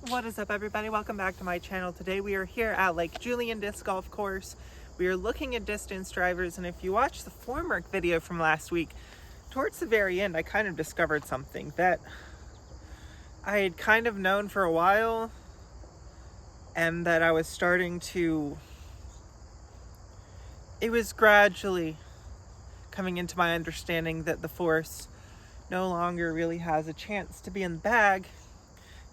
What is up, everybody? Welcome back to my channel. Today we are here at Lake Julian Disc Golf Course. We are looking at distance drivers, and if you watched the formwork video from last week, towards the very end I kind of discovered something that I had kind of known for a while, and that I was starting to... It was gradually coming into my understanding that the Force no longer really has a chance to be in the bag,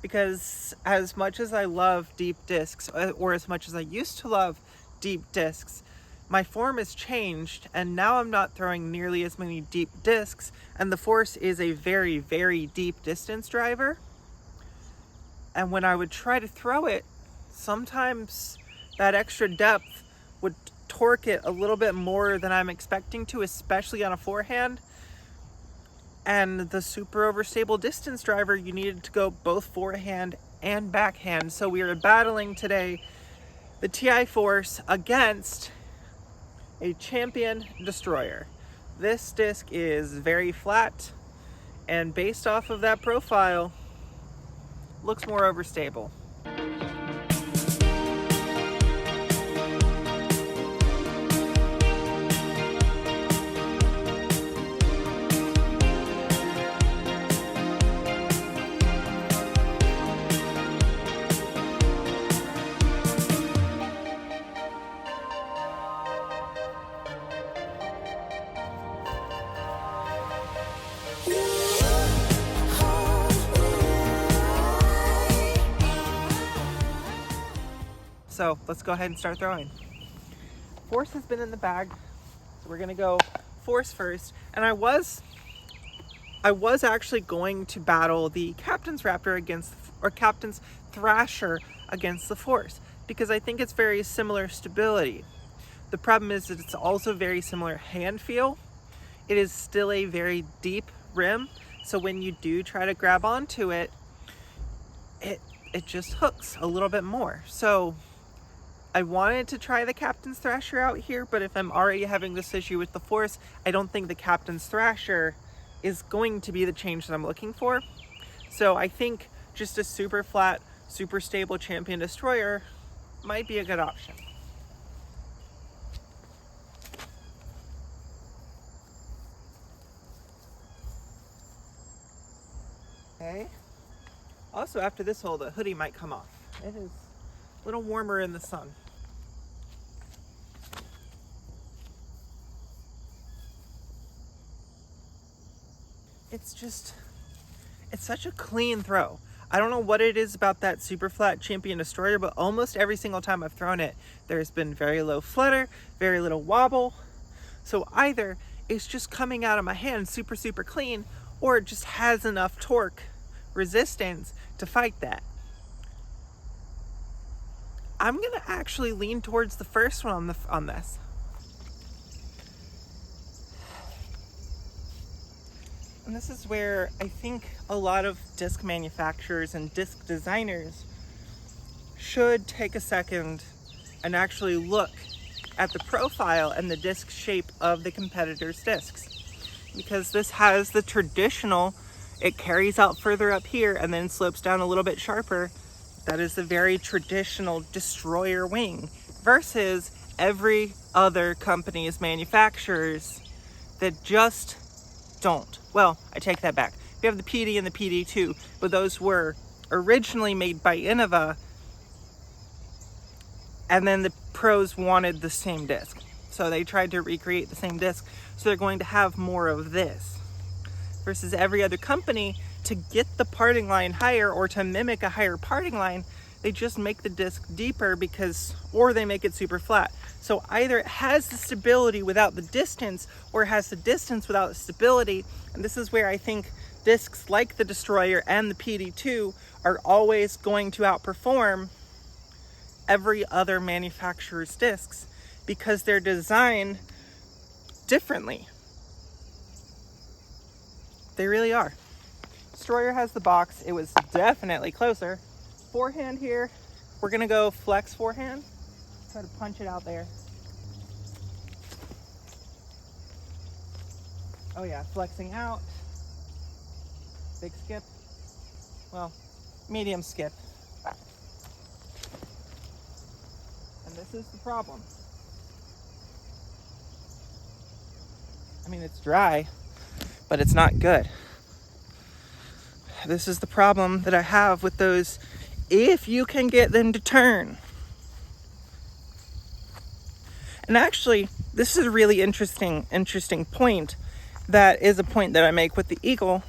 because as much as I love deep discs, or as much as I used to love deep discs, my form has changed, and now I'm not throwing nearly as many deep discs, and the Force is a very, very deep distance driver. And when I would try to throw it, sometimes that extra depth would torque it a little bit more than I'm expecting to, especially on a forehand. And the super overstable distance driver, you needed to go both forehand and backhand. So we are battling today the TI Force against a Champion Destroyer. This disc is very flat, and based off of that profile, looks more overstable. So let's go ahead and start throwing. Force has been in the bag, so we're gonna go Force first. And I was actually going to battle the Captain's Raptor Captain's Thrasher against the Force, because I think it's very similar stability. The problem is that it's also very similar hand feel. It is still a very deep rim, so when you do try to grab onto it, it just hooks a little bit more. So I wanted to try the Captain's Thrasher out here, but if I'm already having this issue with the Force, I don't think the Captain's Thrasher is going to be the change that I'm looking for. So I think just a super flat, super stable Champion Destroyer might be a good option. Okay. Also, after this hole, the hoodie might come off. It is a little warmer in the sun. It's such a clean throw. I don't know what it is about that super flat Champion Destroyer, but almost every single time I've thrown it, there's been very low flutter, very little wobble. So either it's just coming out of my hand super, super clean, or it just has enough torque resistance to fight that. I'm gonna actually lean towards the first one on this. And this is where I think a lot of disc manufacturers and disc designers should take a second and actually look at the profile and the disc shape of the competitors' discs. Because this has the traditional, it carries out further up here and then slopes down a little bit sharper. That is the very traditional Destroyer wing, versus every other company's manufacturers that just don't. Well, I take that back. We have the PD and the PD2, but those were originally made by Innova, and then the pros wanted the same disc, so they tried to recreate the same disc, so they're going to have more of this. Versus every other company, to get the parting line higher or to mimic a higher parting line, they just make the disc deeper or they make it super flat. So either it has the stability without the distance, or it has the distance without the stability. And this is where I think discs like the Destroyer and the PD2 are always going to outperform every other manufacturer's discs, because they're designed differently. They really are. Destroyer has the box. It was definitely closer. Forehand here, we're gonna go flex forehand. Try to punch it out there. Oh yeah, flexing out. Big skip. Well, medium skip. this is the problem. I mean, it's dry, but it's not good. This is the problem that I have with those, if you can get them to turn. And actually, this is a really interesting point. That is a point that I make with the Eagle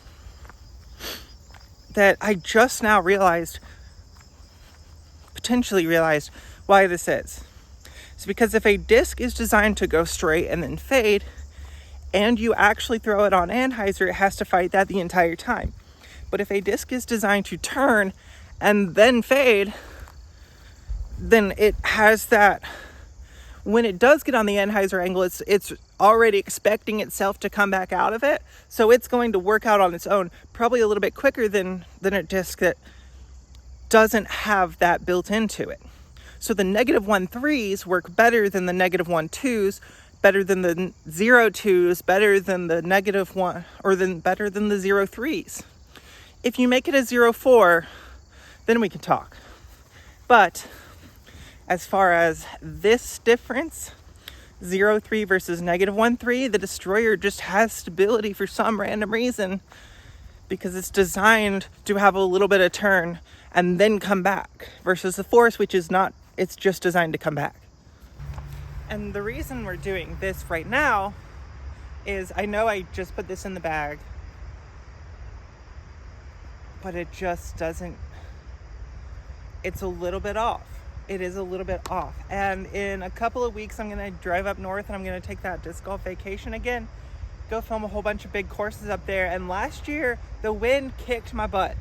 that I just now potentially realized why this is. It's because if a disc is designed to go straight and then fade, and you actually throw it on anhyzer, it has to fight that the entire time. But if a disc is designed to turn and then fade, then it has that, when it does get on the anhyzer angle, it's already expecting itself to come back out of it. So it's going to work out on its own, probably a little bit quicker than a disc that doesn't have that built into it. So the -1.3s work better than the -1.2s, better than the 0.2s, better than the -1, or better than the 0.3s. If you make it a 0.4, then we can talk. But as far as this difference, 0.3 versus -1.3, the Destroyer just has stability for some random reason because it's designed to have a little bit of turn and then come back, versus the Force, which is not, it's just designed to come back. And the reason we're doing this right now is, I know I just put this in the bag, but it just doesn't, it's a little bit off. It is a little bit off. And in a couple of weeks, I'm going to drive up north and I'm going to take that disc golf vacation again, go film a whole bunch of big courses up there. And last year, the wind kicked my butt.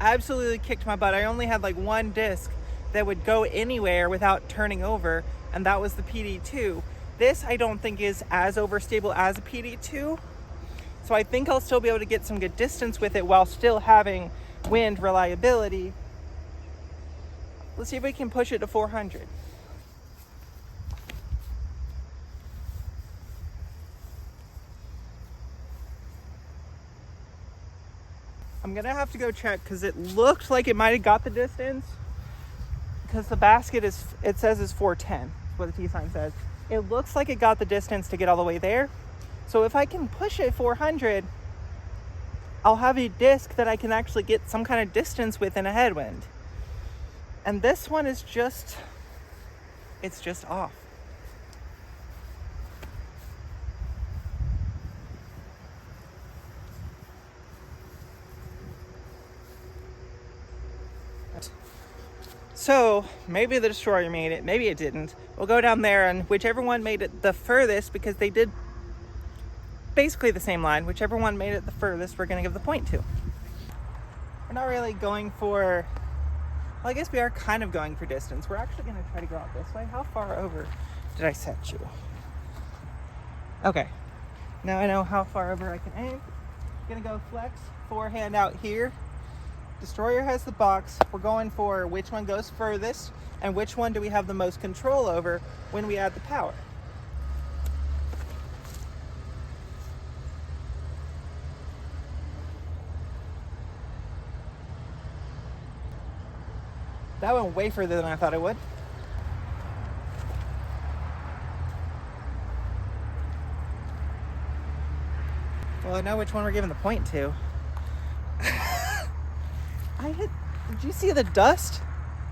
Absolutely kicked my butt. I only had like one disc that would go anywhere without turning over, and that was the PD2. This I don't think is as overstable as a PD2. So I think I'll still be able to get some good distance with it while still having wind reliability. Let's see if we can push it to 400. I'm gonna have to go check because it looked like it might have got the distance, because the basket is, it says is 410, what the T-sign says. It looks like it got the distance to get all the way there. So if I can push it 400, I'll have a disc that I can actually get some kind of distance with in a headwind. And this one is just, it's just off. So maybe the Destroyer made it, maybe it didn't. We'll go down there, and whichever one made it the furthest, because they did basically the same line, whichever one made it the furthest, we're going to give the point to. We're not really going for, well, I guess we are kind of going for distance. We're actually going to try to go out this way. How far over did I set you? Okay, now I know how far over I can aim. Gonna go flex, forehand out here. Destroyer has the box. We're going for which one goes furthest and which one do we have the most control over when we add the power. That went way further than I thought it would. Well, I know which one we're giving the point to. Did you see the dust?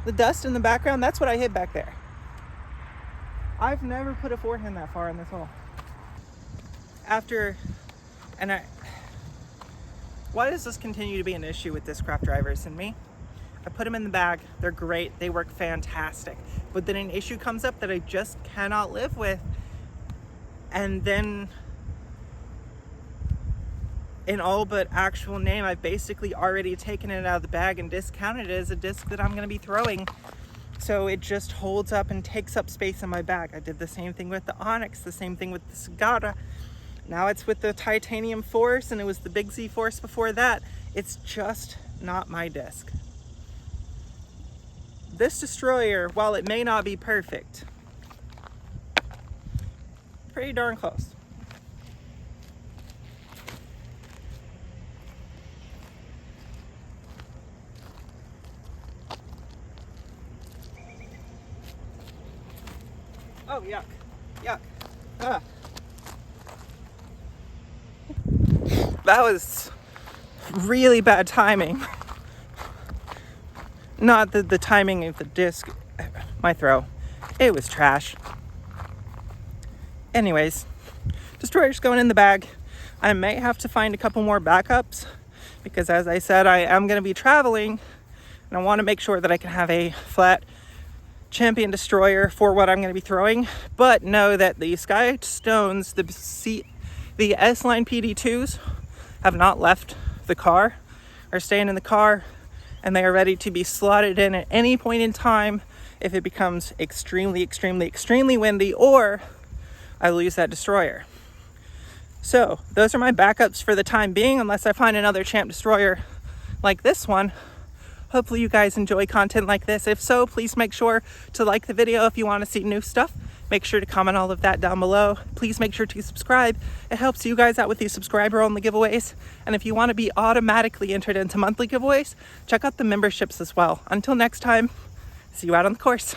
The dust in the background? That's what I hit back there. I've never put a forehand that far in this hole. Why does this continue to be an issue with Discraft drivers and me? I put them in the bag, they're great, they work fantastic. But then an issue comes up that I just cannot live with. And then, in all but actual name, I've basically already taken it out of the bag and discounted it as a disc that I'm going to be throwing. So it just holds up and takes up space in my bag. I did the same thing with the Onyx, the same thing with the Sagata. Now it's with the Titanium Force, and it was the Big Z Force before that. It's just not my disc. This Destroyer, while it may not be perfect, pretty darn close. Oh, yuck. Yuck. Ah. That was really bad timing. Not the timing of the disc, my throw. It was trash. Anyways, Destroyer's going in the bag. I may have to find a couple more backups because, as I said, I am going to be traveling and I want to make sure that I can have a flat Champion Destroyer for what I'm going to be throwing. But know that the Sky Stones, the S-Line PD2s have not left the car, are staying in the car, and they are ready to be slotted in at any point in time if it becomes extremely, extremely, extremely windy or I lose that Destroyer. So those are my backups for the time being, unless I find another Champ Destroyer like this one. Hopefully you guys enjoy content like this. If so, please make sure to like the video if you want to see new stuff. Make sure to comment all of that down below. Please make sure to subscribe. It helps you guys out with these subscriber-only giveaways. And if you want to be automatically entered into monthly giveaways, check out the memberships as well. Until next time, see you out on the course.